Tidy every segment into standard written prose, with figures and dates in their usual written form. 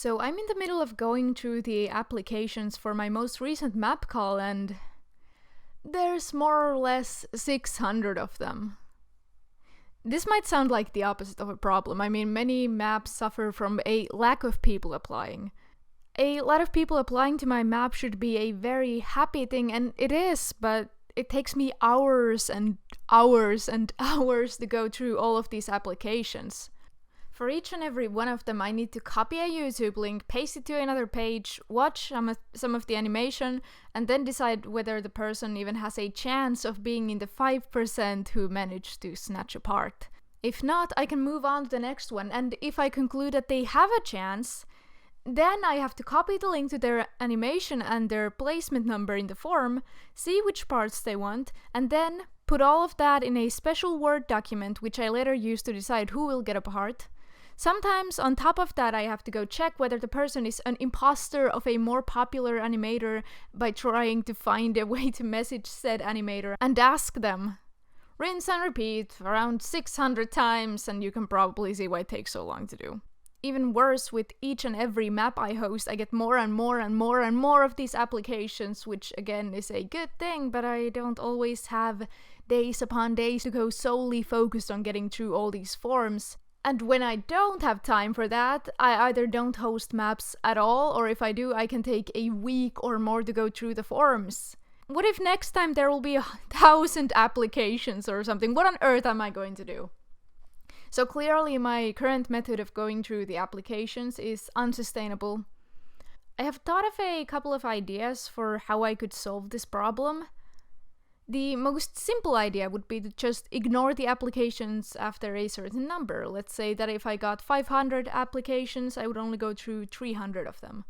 So I'm in the middle of going through the applications for my most recent map call, and there's more or less 600 of them. This might sound like the opposite of a problem. I mean, many maps suffer from a lack of people applying. A lot of people applying to my map should be a very happy thing, and it is, but it takes me hours and hours and hours to go through all of these applications. For each and every one of them, I need to copy a YouTube link, paste it to another page, watch some of the animation, and then decide whether the person even has a chance of being in the 5% who managed to snatch a part. If not, I can move on to the next one, and if I conclude that they have a chance, then I have to copy the link to their animation and their placement number in the form, see which parts they want, and then put all of that in a special Word document which I later use to decide who will get a part. Sometimes, on top of that, I have to go check whether the person is an imposter of a more popular animator by trying to find a way to message said animator and ask them. Rinse and repeat around 600 times, and you can probably see why it takes so long to do. Even worse, with each and every map I host, I get more and more and more and more of these applications, which again is a good thing, but I don't always have days upon days to go solely focused on getting through all these forms. And when I don't have time for that, I either don't host maps at all, or if I do, I can take a week or more to go through the forums. What if next time there will be 1,000 applications or something? What on earth am I going to do? So clearly my current method of going through the applications is unsustainable. I have thought of a couple of ideas for how I could solve this problem. The most simple idea would be to just ignore the applications after a certain number. Let's say that if I got 500 applications, I would only go through 300 of them.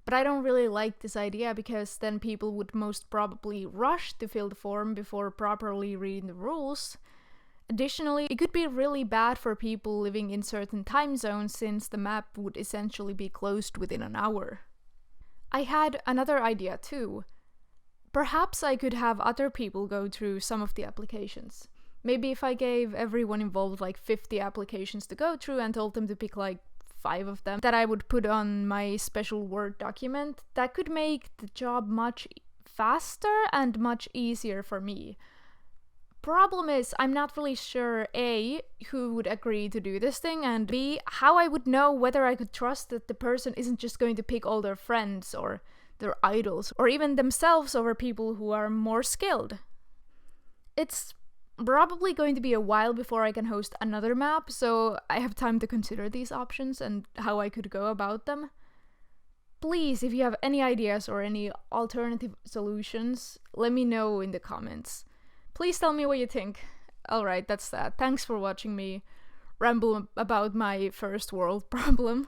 But I don't really like this idea because then people would most probably rush to fill the form before properly reading the rules. Additionally, it could be really bad for people living in certain time zones since the map would essentially be closed within an hour. I had another idea too. Perhaps I could have other people go through some of the applications. Maybe if I gave everyone involved like 50 applications to go through and told them to pick like 5 of them that I would put on my special Word document, that could make the job much faster and much easier for me. Problem is, I'm not really sure A, who would agree to do this thing, and B, how I would know whether I could trust that the person isn't just going to pick all their friends or their idols, or even themselves over people who are more skilled. It's probably going to be a while before I can host another map, so I have time to consider these options and how I could go about them. Please, if you have any ideas or any alternative solutions, let me know in the comments. Please tell me what you think. Alright, that's that. Thanks for watching me ramble about my first world problem.